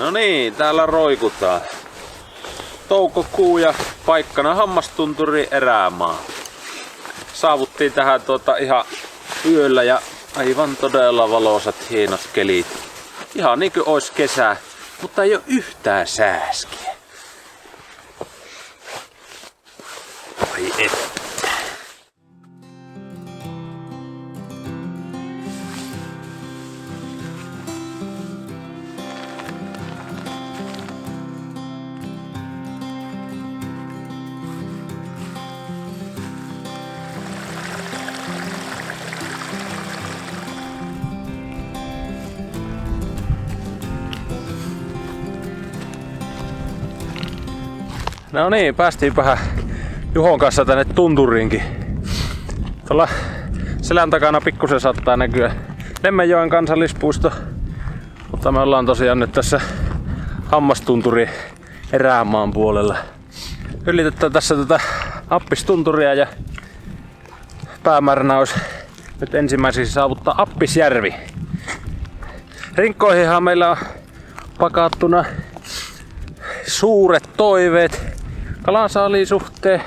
No niin, täällä roikutaan. Toukokuu ja paikkana Hammastunturi erämaa. Saavuttiin tähän ihan yöllä ja aivan todella valoisat hienot kelit. Ihan niin kuin ois kesä, mutta ei oo yhtään sääskiä. Ai et. No niin, päästiinpähän Juhon kanssa tänne tunturiinkin. Tuolla selän takana pikkusen saattaa näkyä Lemmenjoen kansallispuisto. Mutta me ollaan tosiaan nyt tässä Hammastunturi erämaan puolella. Ylitetään tässä tätä Appistunturia ja päämääränä olisi nyt ensimmäiseksi saavuttaa Appisjärvi. Rinkkoihinhan meillä on pakattuna suuret toiveet kalansaaliin suhteen,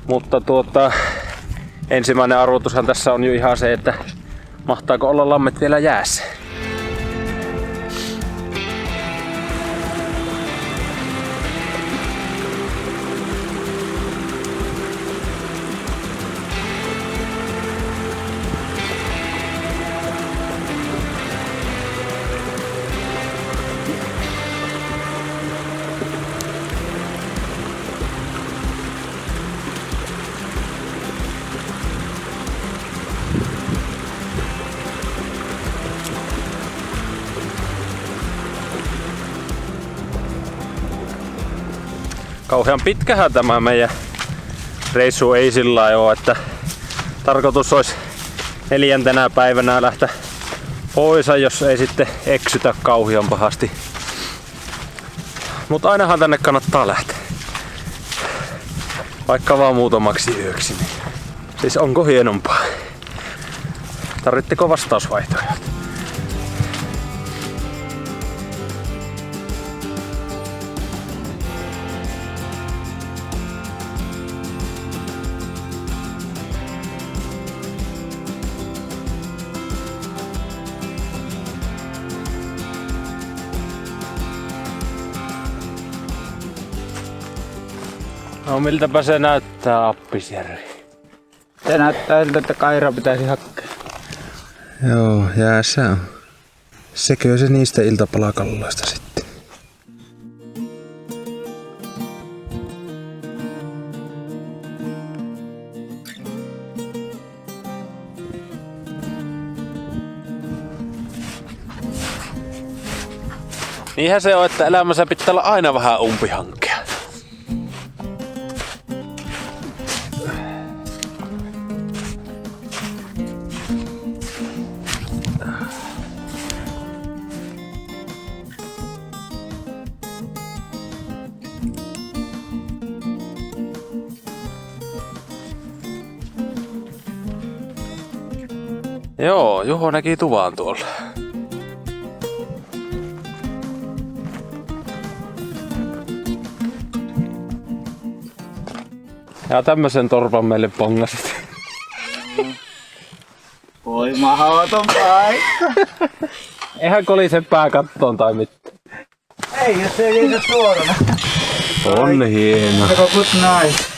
mutta ensimmäinen arvotushan tässä on jo ihan se, että mahtaako olla lammet vielä jäässä. Kauhean pitkähän tämä meidän reissu ei sillä lailla ole, että tarkoitus olisi 4. päivänä lähteä pois, jos ei sitten eksytä kauhean pahasti. Mutta ainahan tänne kannattaa lähteä. Vaikka vaan muutamaksi yöksi. Siis onko hienompaa? Tarvitteko vastausvaihtoehtoja? No miltäpä se näyttää Appisjärvi? Se näyttää siltä, että kaira pitäisi hakea. Joo, jäässä on. Sekö se niistä iltapalakalloista sitten? Niinhän se on, että elämässä pitää olla aina vähän umpihankea. Joo, Juho näki tuvan tuolla. Ja tämmösen torpan meille pongasit. Voi mahdoton paikka. Eihän kolise pää kattoon tai mitään. Ei, jos ei liitä suorana. On hieno. Kato, good night.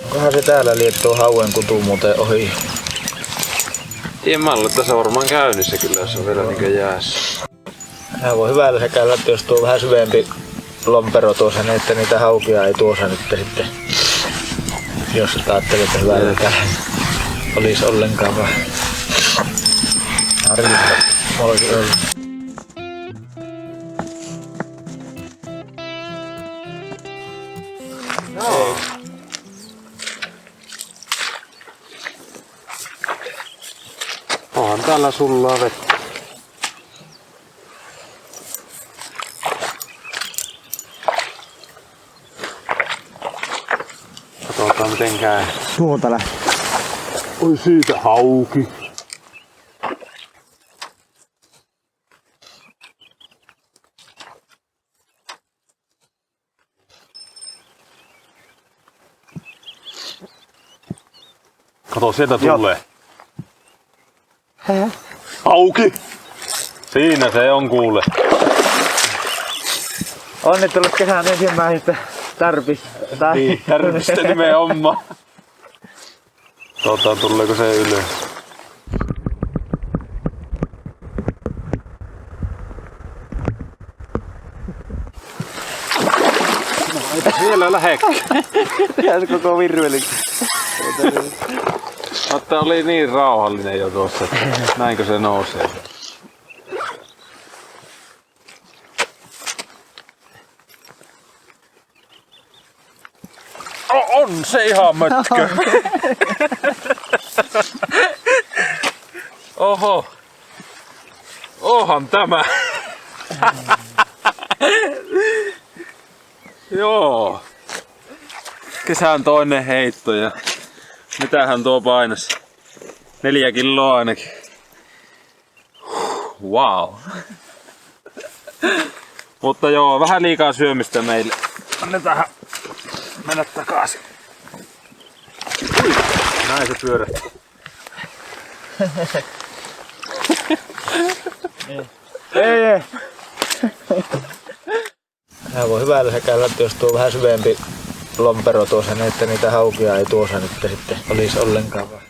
Onkohan se täällä liittoo hauen kutu muuten ohi? En mä ole tässä varmaan käynnissä kyllä, jos on vielä niinkö jäässä. Sehän voi hyvällä sekä lähteä, jos tuo vähän syvempi lompero tuossa, niin että niitä haukia ei tuossa nyt sitten. Jos ajattelee, että hyvällä tähän olisi ollenkaan vaan. Arvita, olikin ollut. Joo. Onhan täällä sullaa vettä. Katsotaan mitenkään. Tuolta lähtee. Oi siitä hauki. Kato, sieltä tulee. Auki! Siinä se on kuule. Onnittelut kesän ensimmäisistä tarpista. Niin, tärpistä nimenomaan. Tuleeko se ylös? Vielä lähekkä. Tehdään koko virveli. Mutta oli niin rauhallinen jo tuossa, että näinkö se nousee. On se ihan mötkö. Oho. Ohan tämä. Joo. Kesän toinen heitto ja mitähän tuo painas? 4 kiloa ainakin. Wow. Mutta joo, vähän liikaa syömistä meille. Annetaan mennä takaisin. Ui, näin se pyörähtää. Ei. Tää voi hyvällä sekällä, jos tuo vähän syvempi lompero tuossa, niin että niitä haukia ei tuossa nyt sitten olisi ollenkaan vaan.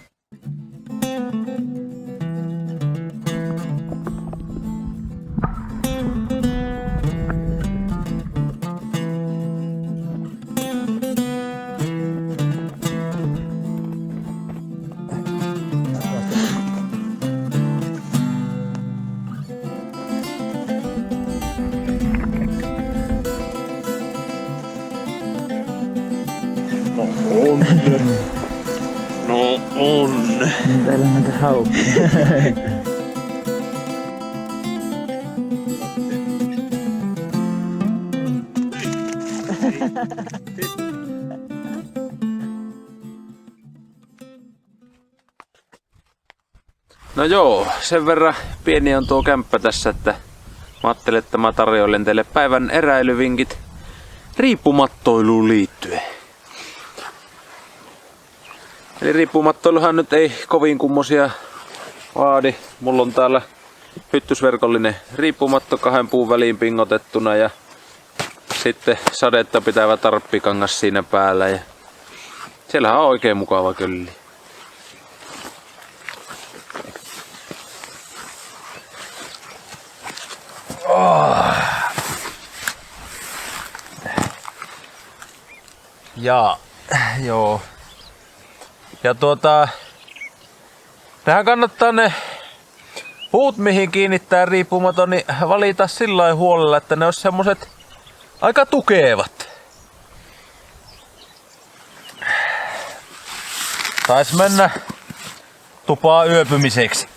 No on. Täällä on näitä haukia. No joo, sen verran pieni on tuo kämppä tässä, että mä ajattelin, että mä tarjoilen teille päivän eräilyvinkit riippumattoiluun liittyen. Eli riippumattoiluhan nyt ei kovin kummosia vaadi. Mulla on täällä hyttysverkollinen riippumatto 2 puun väliin pingotettuna ja sitten sadetta pitävä tarppikangas siinä päällä. Ja siellähän on oikein mukava kölli. Ja joo. Ja tähän kannattaa ne puut mihin kiinnittää riippumaton, niin valita sillä huolella, että ne on semmoset aika tukevat. Tais mennä tupaa yöpymiseksi.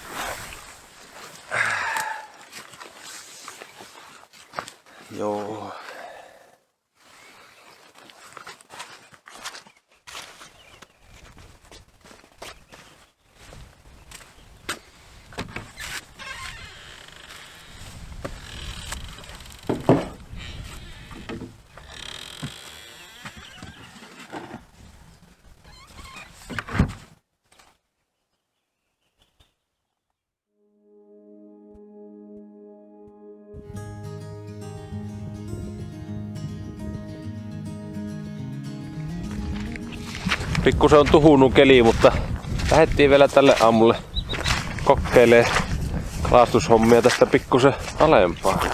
Joo. Pikkusen on tuhunut keli, mutta lähdettiin vielä tälle aamulle kokeilee kalastushommia tästä pikkusen alempaa.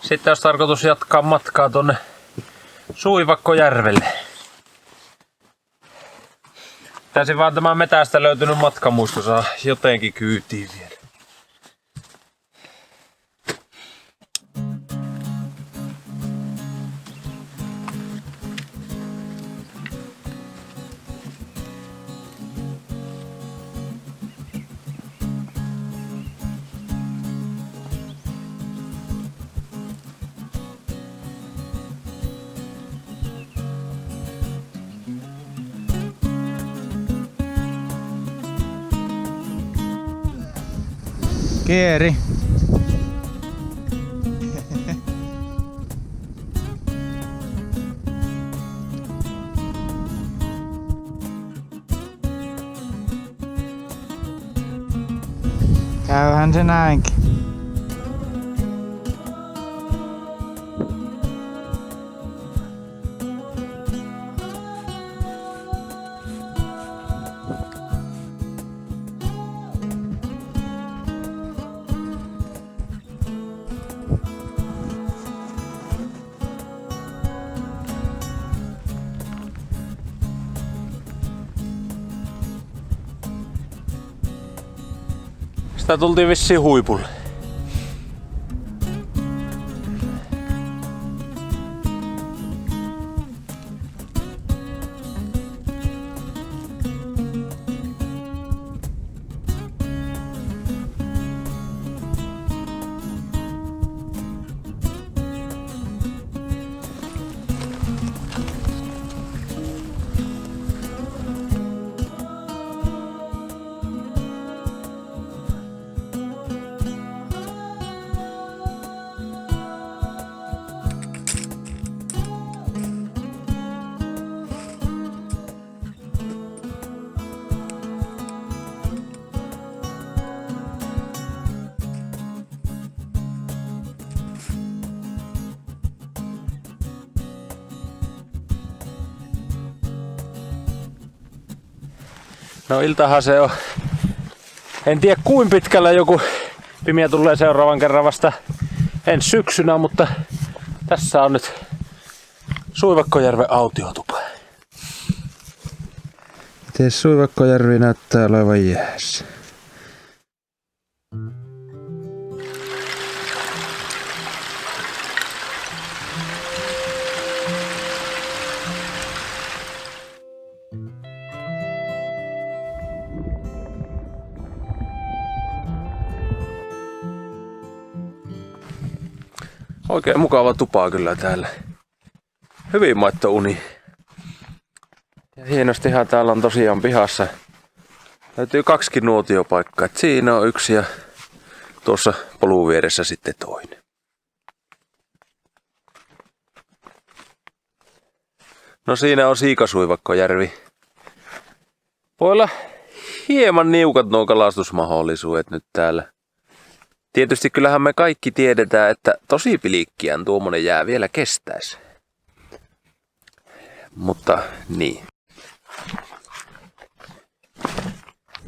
Sitten olisi tarkoitus jatkaa matkaa tonne Suivakkojärvelle. Pitäisi vaan tämä metästä löytynyt matkamuisto saa jotenkin kyytiin vielä. Kieri. Käyhän se näinkin. Sitä tultiin vissiin huipulle. No iltahan se on. En tiedä kuin pitkällä joku pimiä tulee seuraavan kerran vasta ensi syksynä, mutta tässä on nyt Suivakkojärven autiotupa. Miten Suivakkojärvi näyttää olevan jäässä? Oikein mukava tupa kyllä täällä. Hyvin maittouni. Ja hienostihan täällä on tosiaan pihassa. Löytyy 2 nuotiopaikkaa. Et siinä on yksi ja tuossa polun vieressä sitten toinen. No siinä on Siikasuivakkojärvi. Voi olla hieman niukat nuo kalastusmahdollisuudet nyt täällä. Tietysti kyllähän me kaikki tiedetään, että tosi pilikkiän tuommoinen jää vielä kestäisi. Mutta niin.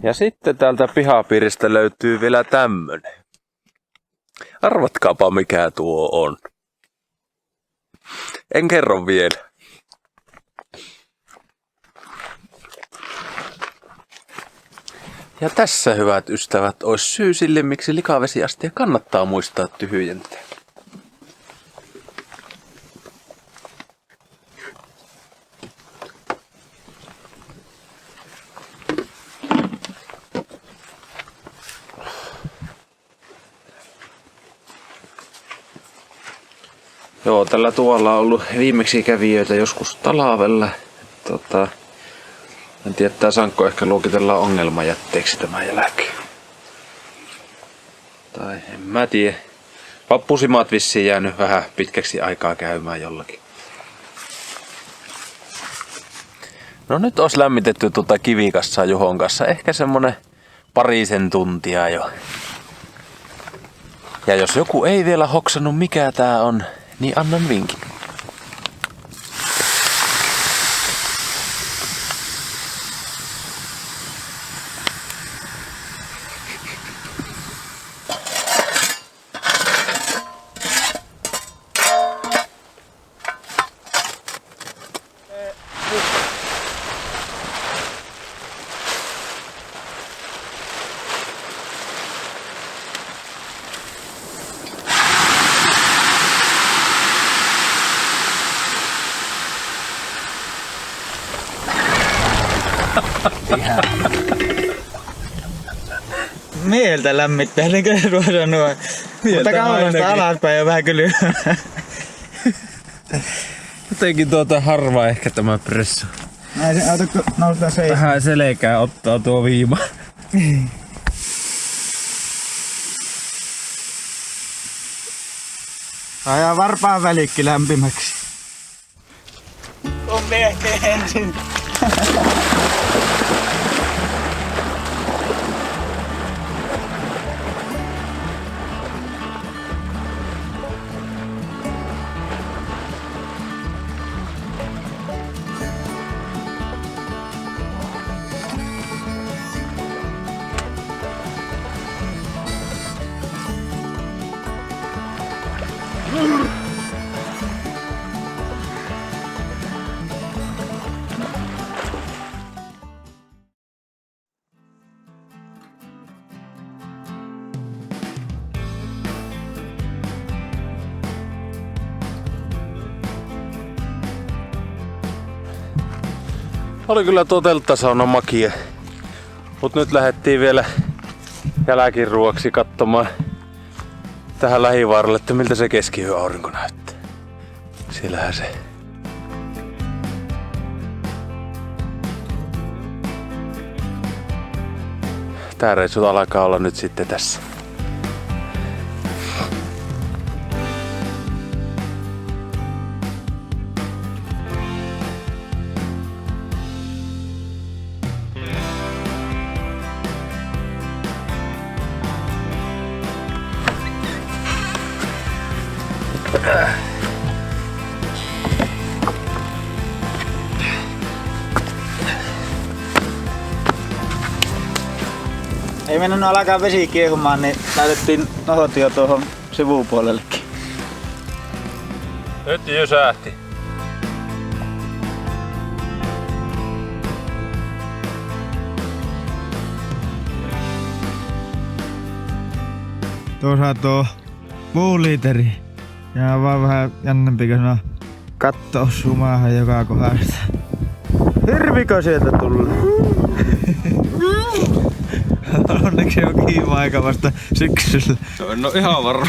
Ja sitten täältä pihapiiristä löytyy vielä tämmönen. Arvatkaapa mikä tuo on. En kerro vielä. Ja tässä, hyvät ystävät, olisi syy sille, miksi likavesiastia kannattaa muistaa tyhjentää. Joo, tällä tuolla on ollut viimeksi kävijöitä joskus talvella. En tiedä, tää sankko ehkä luokitellaan ongelmajätteeksi tämän jälkeen. Tai en mä tiedä. Vappusimaat vissiin jäänyt vähän pitkäksi aikaa käymään jollakin. No nyt olisi lämmitetty tuota kivikassaa Juhon kanssa. Ehkä semmonen 2 tuntia jo. Ja jos joku ei vielä hoksannut mikä tää on, niin annan vinkin. Mieltä lämmittää, niin kuin ruoan sanoa. Mutta kaulasta alaspäin ja vähän kylyä. Jotenkin harva ehkä tämä pressu. Näin se auto noustaan seisomaan. Vähän selkää ottaa tuo viima. Ajaa varpaan välikki lämpimäksi. On miehteen ensin. Oli kyllä tuo telttasauna makia. Mut nyt lähdettiin vielä jälkiruoksi katsomaan tähän lähivaaralle, että miltä se keskiyön aurinko näyttää. Siellähän se. Tää reissu alkaa olla nyt sitten tässä. Ei mennä alkaa vesi kiehumaan, niin laitettiin nohot jo tuohon sivupuolellekin. Nyt jysähti. Tuossa tuo puuliiteri. Ja vaan vähän jännempi, kun no katto osuu maahan joka kohdasta. Hirvikö sieltä tulee? Onneksi on kiima aika vasta syksyllä. No ihan varma.